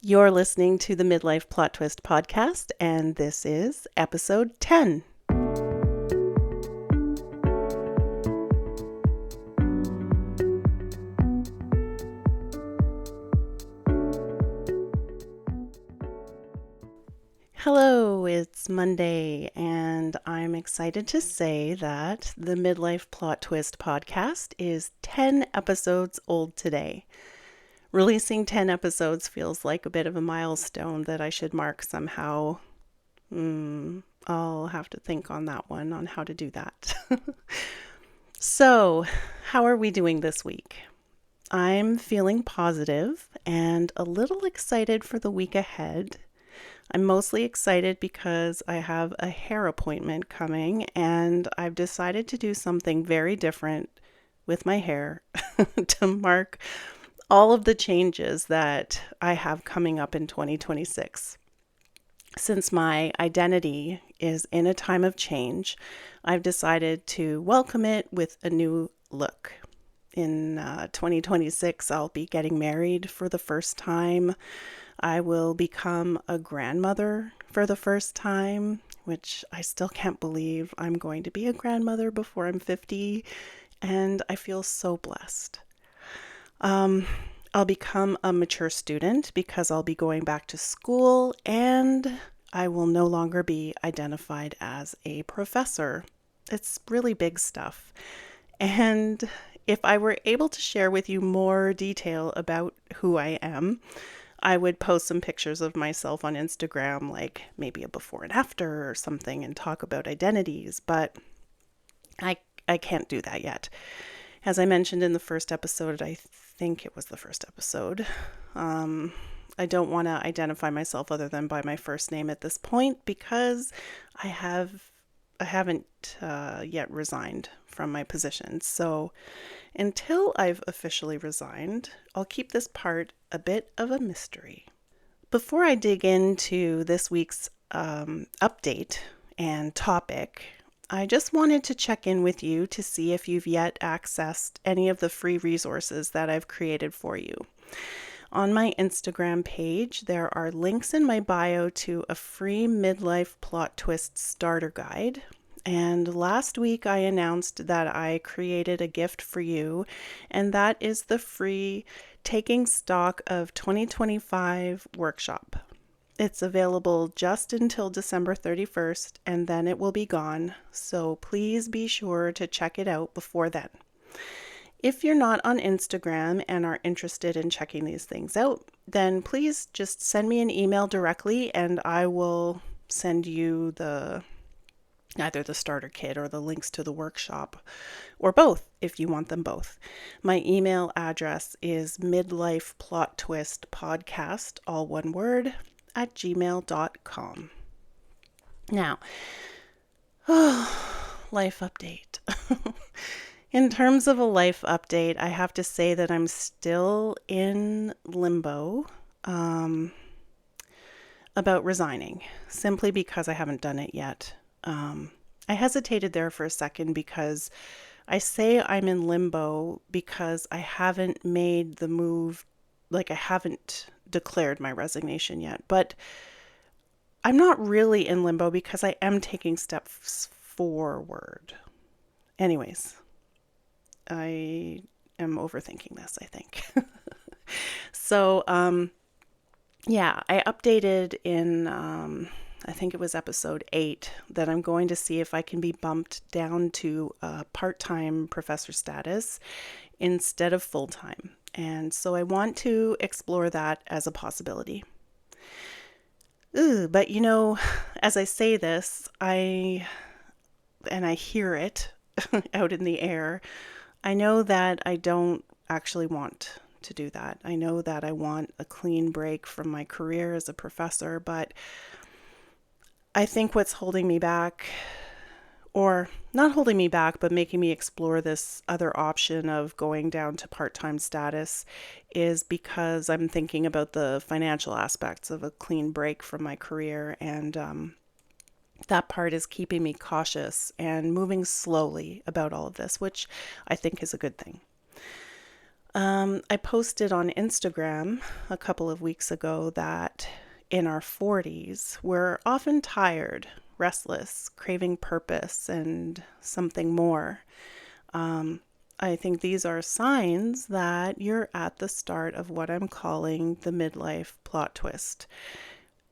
You're listening to the Midlife Plot Twist podcast, and this is episode 10. Hello, it's Monday, and I'm excited to say that the Midlife Plot Twist podcast is 10 episodes old today. Releasing 10 episodes feels like a bit of a milestone that I should mark somehow. I'll have to think on that one, on how to do that. So, how are we doing this week? I'm feeling positive and a little excited for the week ahead. I'm mostly excited because I have a hair appointment coming and I've decided to do something very different with my hair to mark all of the changes that I have coming up in 2026. Since my identity is in a time of change, I've decided to welcome it with a new look. In 2026, I'll be getting married for the first time. I will become a grandmother for the first time, which I still can't believe I'm going to be a grandmother before I'm 50, and I feel so blessed. I'll become a mature student because I'll be going back to school, and I will no longer be identified as a professor. It's really big stuff. And if I were able to share with you more detail about who I am, I would post some pictures of myself on Instagram, like maybe a before and after or something, and talk about identities, but I can't do that yet. As I mentioned in the first episode, I think it was the first episode, I don't want to identify myself other than by my first name at this point because I haven't yet resigned from my position. So until I've officially resigned, I'll keep this part a bit of a mystery. Before I dig into this week's update and topic, I just wanted to check in with you to see if you've yet accessed any of the free resources that I've created for you. On my Instagram page, there are links in my bio to a free midlife plot twist starter guide. And last week I announced that I created a gift for you, and that is the free Taking Stock of 2025 workshop. It's available just until December 31st, and then it will be gone, so please be sure to check it out before then. If you're not on Instagram and are interested in checking these things out, then please just send me an email directly and I will send you either the starter kit or the links to the workshop, or both if you want them both. My email address is midlifeplottwistpodcast, all one word, @gmail.com. Now, life update. In terms of a life update, I have to say that I'm still in limbo about resigning, simply because I haven't done it yet. I hesitated there for a second because I say I'm in limbo because I haven't made the move, like I haven't declared my resignation yet, but I'm not really in limbo because I am taking steps forward. Anyways, I am overthinking this, I think. So, yeah, I updated in, I think it was episode 8, that I'm going to see if I can be bumped down to part-time professor status instead of full-time. And so I want to explore that as a possibility. But you know, as I say this, and I hear it out in the air, I know that I don't actually want to do that. I know that I want a clean break from my career as a professor, but I think what's holding me back, or not holding me back, but making me explore this other option of going down to part-time status, is because I'm thinking about the financial aspects of a clean break from my career, and that part is keeping me cautious and moving slowly about all of this, which I think is a good thing. I posted on Instagram a couple of weeks ago that in our 40s, we're often tired, restless, craving purpose and something more. I think these are signs that you're at the start of what I'm calling the midlife plot twist.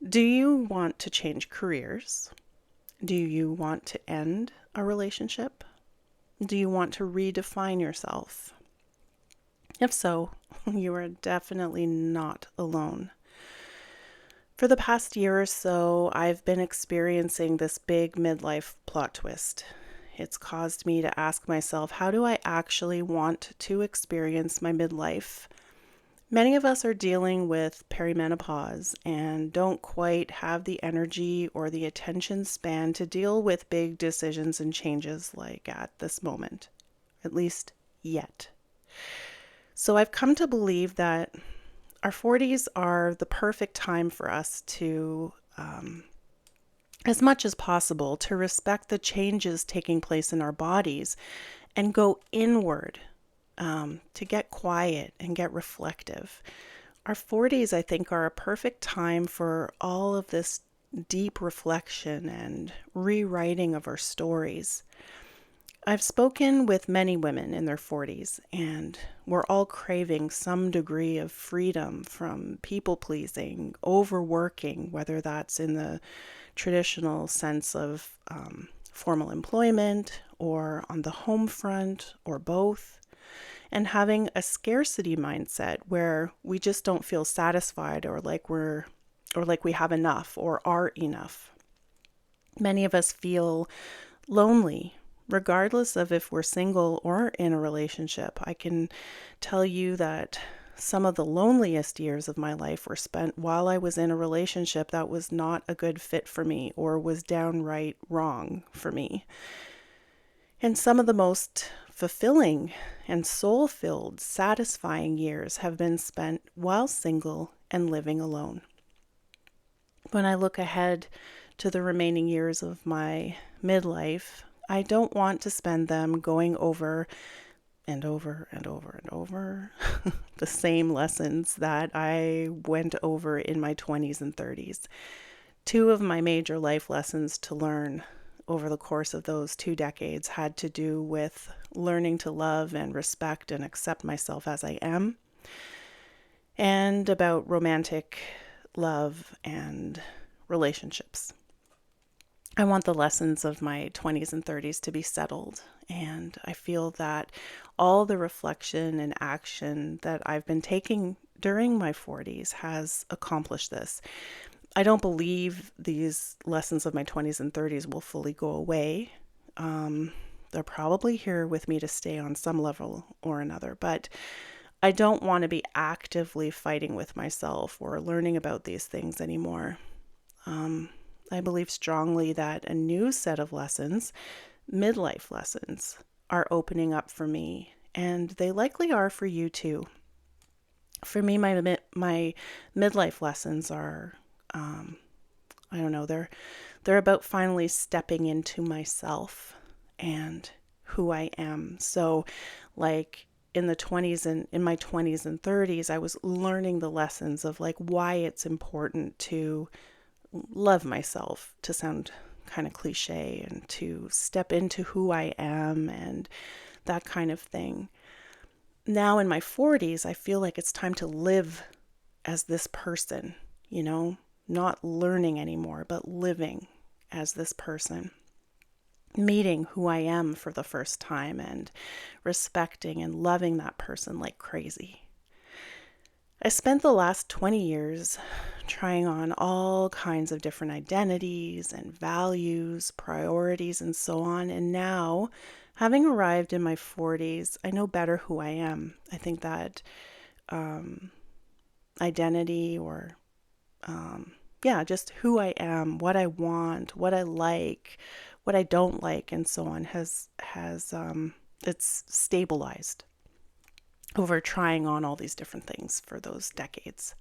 Do you want to change careers? Do you want to end a relationship? Do you want to redefine yourself? If so, you are definitely not alone. For the past year or so, I've been experiencing this big midlife plot twist. It's caused me to ask myself, how do I actually want to experience my midlife? Many of us are dealing with perimenopause and don't quite have the energy or the attention span to deal with big decisions and changes like at this moment, at least yet. So I've come to believe that our 40s are the perfect time for us to, as much as possible, to respect the changes taking place in our bodies and go inward, to get quiet and get reflective. Our 40s, I think, are a perfect time for all of this deep reflection and rewriting of our stories. I've spoken with many women in their 40s, and we're all craving some degree of freedom from people pleasing, overworking, whether that's in the traditional sense of formal employment or on the home front or both, and having a scarcity mindset where we just don't feel satisfied or like we have enough or are enough. Many of us feel lonely, regardless of if we're single or in a relationship. I can tell you that some of the loneliest years of my life were spent while I was in a relationship that was not a good fit for me or was downright wrong for me. And some of the most fulfilling and soul-filled, satisfying years have been spent while single and living alone. When I look ahead to the remaining years of my midlife, I don't want to spend them going over and over and over and over the same lessons that I went over in my 20s and 30s. Two of my major life lessons to learn over the course of those 2 decades had to do with learning to love and respect and accept myself as I am, and about romantic love and relationships. I want the lessons of my 20s and 30s to be settled, and I feel that all the reflection and action that I've been taking during my 40s has accomplished this. I don't believe these lessons of my 20s and 30s will fully go away. They're probably here with me to stay on some level or another, but I don't want to be actively fighting with myself or learning about these things anymore. I believe strongly that a new set of lessons, midlife lessons, are opening up for me, and they likely are for you too. For me, my midlife lessons are, I don't know, they're about finally stepping into myself and who I am. So, like in my 20s and 30s, I was learning the lessons of like why it's important to love myself, to sound kind of cliche, and to step into who I am and that kind of thing. Now in my 40s, I feel like it's time to live as this person, not learning anymore, but living as this person, meeting who I am for the first time and respecting and loving that person like crazy. I spent the last 20 years trying on all kinds of different identities and values, priorities, and so on. And now, having arrived in my 40s, I know better who I am. I think that identity or, just who I am, what I want, what I like, what I don't like, and so on it's stabilized over trying on all these different things for those decades.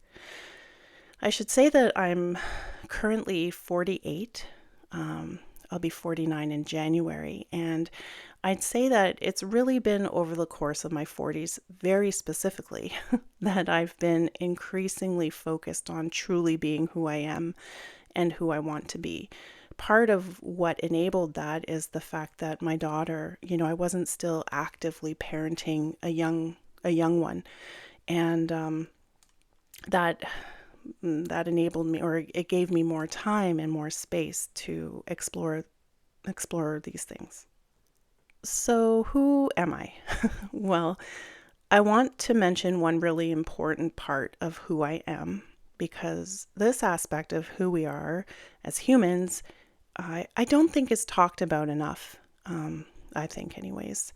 I should say that I'm currently 48. I'll be 49 in January, and I'd say that it's really been over the course of my 40s, very specifically, that I've been increasingly focused on truly being who I am and who I want to be. Part of what enabled that is the fact that my daughter, I wasn't still actively parenting a young one, and that that enabled me, or it gave me more time and more space to explore these things. So, who am I? Well, I want to mention one really important part of who I am, because this aspect of who we are as humans, I don't think is talked about enough. I think, anyways.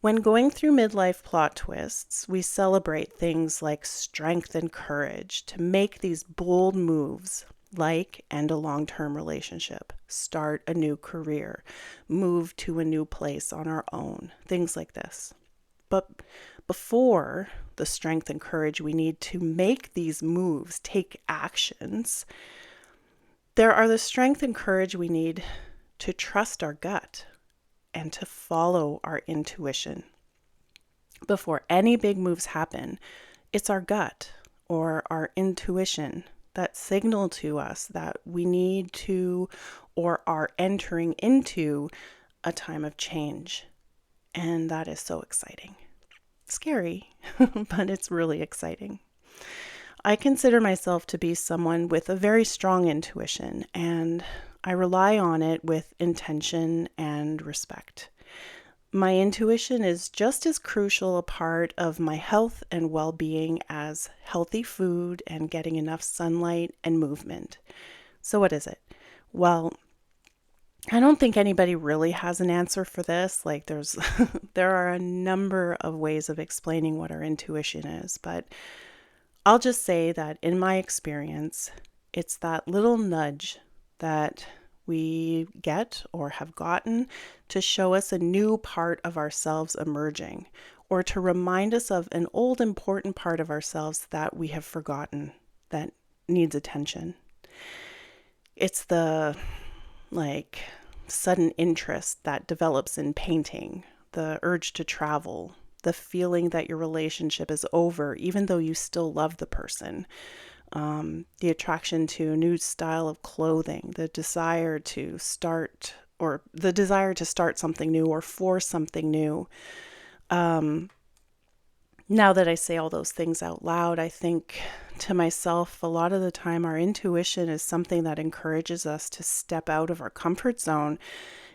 When going through midlife plot twists, we celebrate things like strength and courage to make these bold moves, like end a long-term relationship, start a new career, move to a new place on our own, things like this. But before the strength and courage we need to make these moves, take actions, there are the strength and courage we need to trust our gut and to follow our intuition. Before any big moves happen, it's our gut or our intuition that signal to us that we need to or are entering into a time of change. And that is so exciting. Scary, but it's really exciting. I consider myself to be someone with a very strong intuition, and I rely on it with intention and respect. My intuition is just as crucial a part of my health and well-being as healthy food and getting enough sunlight and movement. So what is it? Well, I don't think anybody really has an answer for this. Like there are a number of ways of explaining what our intuition is, but I'll just say that in my experience, it's that little nudge that we get or have gotten to show us a new part of ourselves emerging, or to remind us of an old important part of ourselves that we have forgotten that needs attention. It's the sudden interest that develops in painting, the urge to travel, the feeling that your relationship is over, even though you still love the person, the attraction to a new style of clothing, the desire to start something new or for something new. Now that I say all those things out loud, I think to myself, a lot of the time our intuition is something that encourages us to step out of our comfort zone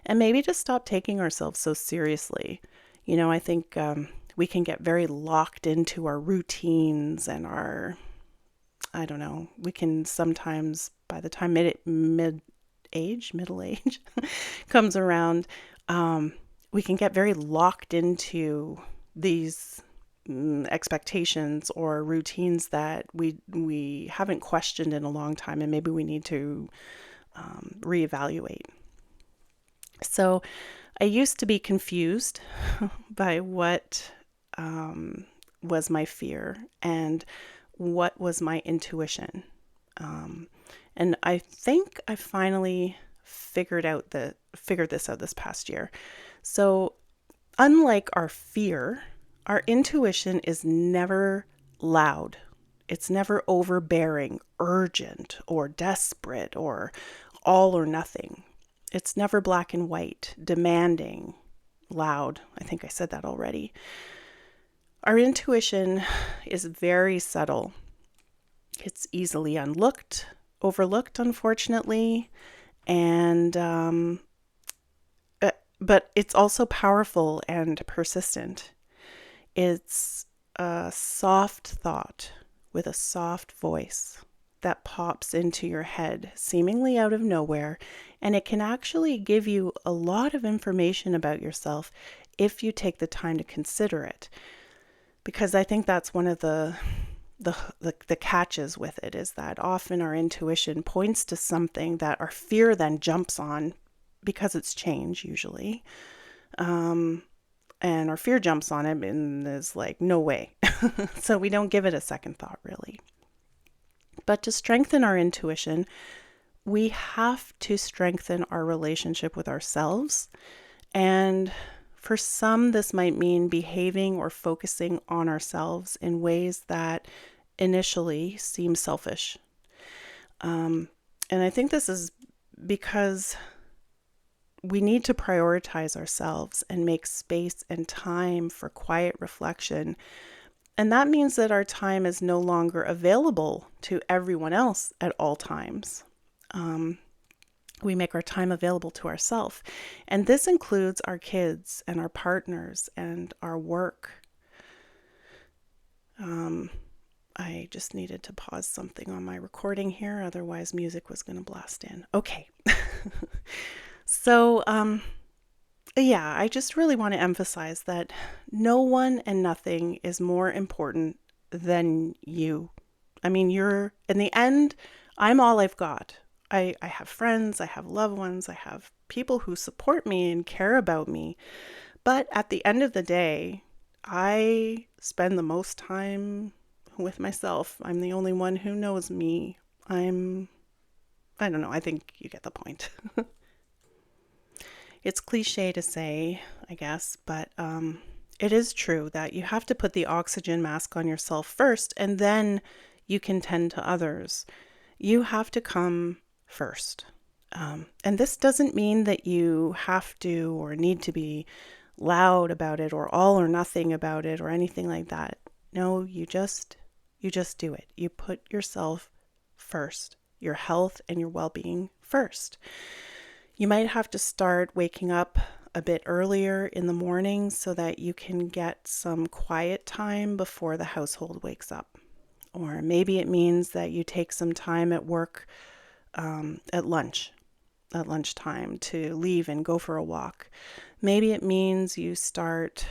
and maybe to stop taking ourselves so seriously. I think we can get very locked into our routines and we can sometimes, by the time middle age comes around, we can get very locked into these expectations or routines that we haven't questioned in a long time, and maybe we need to reevaluate. So I used to be confused by what was my fear and what was my intuition. And I think I finally figured this out this past year. So unlike our fear, our intuition is never loud. It's never overbearing, urgent, or desperate, or all or nothing. It's never black and white, demanding, loud. I think I said that already. Our intuition is very subtle. It's easily overlooked, unfortunately, and but it's also powerful and persistent. It's a soft thought with a soft voice that pops into your head, seemingly out of nowhere, and it can actually give you a lot of information about yourself if you take the time to consider it. Because I think that's one of the catches with it, is that often our intuition points to something that our fear then jumps on because it's change usually. And our fear jumps on it and is like, no way. So we don't give it a second thought, really. But to strengthen our intuition, we have to strengthen our relationship with ourselves. And For some, this might mean behaving or focusing on ourselves in ways that initially seem selfish. And I think this is because we need to prioritize ourselves and make space and time for quiet reflection. And that means that our time is no longer available to everyone else at all times. We make our time available to ourselves. And this includes our kids and our partners and our work. I just needed to pause something on my recording here, otherwise music was going to blast in. Okay. So, yeah, I just really want to emphasize that no one and nothing is more important than you. I mean, in the end, I'm all I've got. I have friends, I have loved ones, I have people who support me and care about me. But at the end of the day, I spend the most time with myself. I'm the only one who knows me. I don't know, I think you get the point. It's cliche to say, I guess, but it is true that you have to put the oxygen mask on yourself first, and then you can tend to others. You have to come first. And this doesn't mean that you have to or need to be loud about it or all or nothing about it or anything like that. No, you just do it. You put yourself first, your health and your well-being first. You might have to start waking up a bit earlier in the morning so that you can get some quiet time before the household wakes up. Or maybe it means that you take some time at work at lunchtime to leave and go for a walk. Maybe it means you start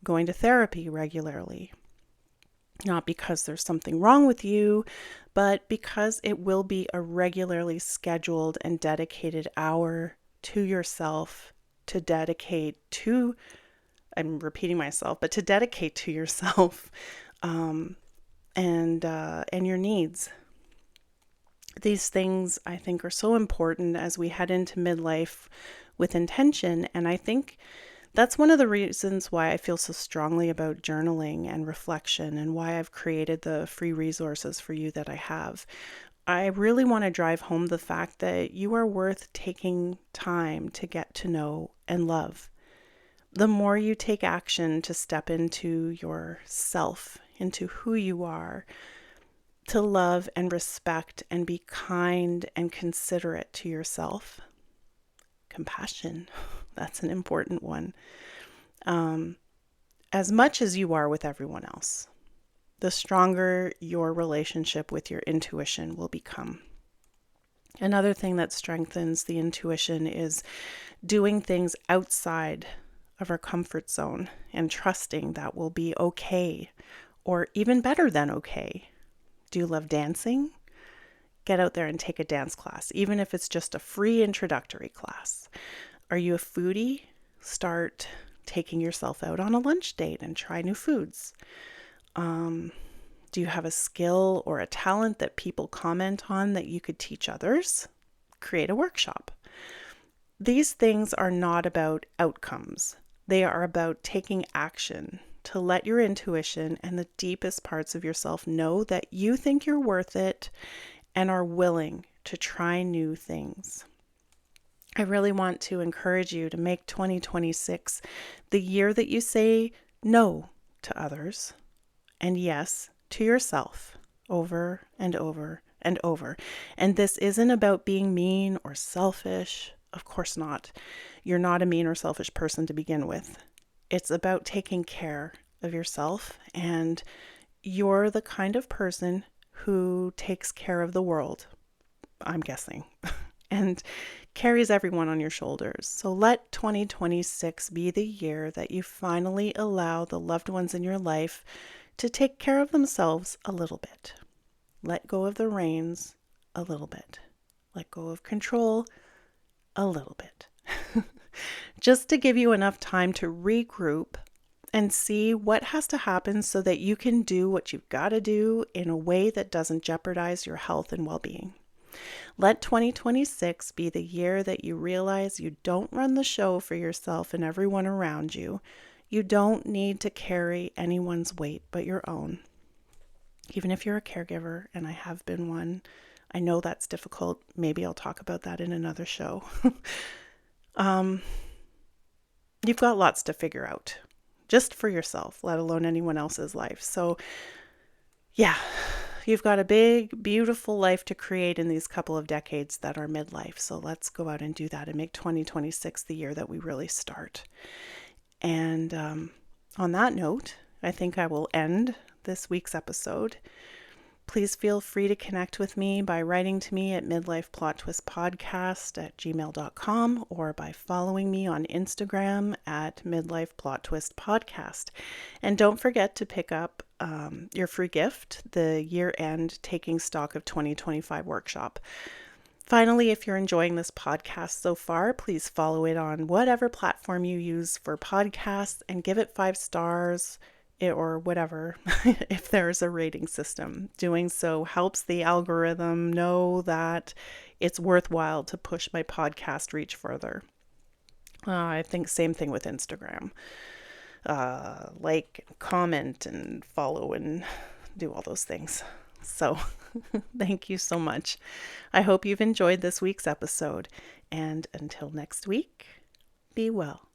going to therapy regularly. Not because there's something wrong with you, but because it will be a regularly scheduled and dedicated hour to yourself to dedicate to, I'm repeating myself, but to dedicate to yourself and your needs. These things I think are so important as we head into midlife with intention, and I think that's one of the reasons why I feel so strongly about journaling and reflection and why I've created the free resources for you that I have. I really want to drive home the fact that you are worth taking time to get to know and love. The more you take action to step into yourself, into who you are, to love and respect and be kind and considerate to yourself. Compassion, that's an important one. As much as you are with everyone else, the stronger your relationship with your intuition will become. Another thing that strengthens the intuition is doing things outside of our comfort zone and trusting that we'll be okay, or even better than okay. Do you love dancing? Get out there and take a dance class, even if it's just a free introductory class. Are you a foodie? Start taking yourself out on a lunch date and try new foods. Do you have a skill or a talent that people comment on that you could teach others? Create a workshop. These things are not about outcomes. They are about taking action to let your intuition and the deepest parts of yourself know that you think you're worth it and are willing to try new things. I really want to encourage you to make 2026 the year that you say no to others and yes to yourself over and over and over. And this isn't about being mean or selfish. Of course not. You're not a mean or selfish person to begin with. It's about taking care of yourself, and you're the kind of person who takes care of the world, I'm guessing, and carries everyone on your shoulders. So let 2026 be the year that you finally allow the loved ones in your life to take care of themselves a little bit. Let go of the reins a little bit. Let go of control a little bit. Just to give you enough time to regroup and see what has to happen so that you can do what you've got to do in a way that doesn't jeopardize your health and well-being. Let 2026 be the year that you realize you don't run the show for yourself and everyone around you. You don't need to carry anyone's weight but your own. Even if you're a caregiver, and I have been one, I know that's difficult. Maybe I'll talk about that in another show. You've got lots to figure out just for yourself, let alone anyone else's life. So yeah, you've got a big, beautiful life to create in these couple of decades that are midlife. So let's go out and do that and make 2026 the year that we really start. And on that note, I think I will end this week's episode. Please feel free to connect with me by writing to me at midlifeplottwistpodcast@gmail.com or by following me on Instagram at midlifeplottwistpodcast. And don't forget to pick up your free gift, the year-end Taking Stock of 2025 workshop. Finally, if you're enjoying this podcast so far, please follow it on whatever platform you use for podcasts and give it 5 stars or whatever, if there's a rating system. Doing so helps the algorithm know that it's worthwhile to push my podcast reach further. I think same thing with Instagram. Like, comment, and follow, and do all those things. So thank you so much. I hope you've enjoyed this week's episode. And until next week, be well.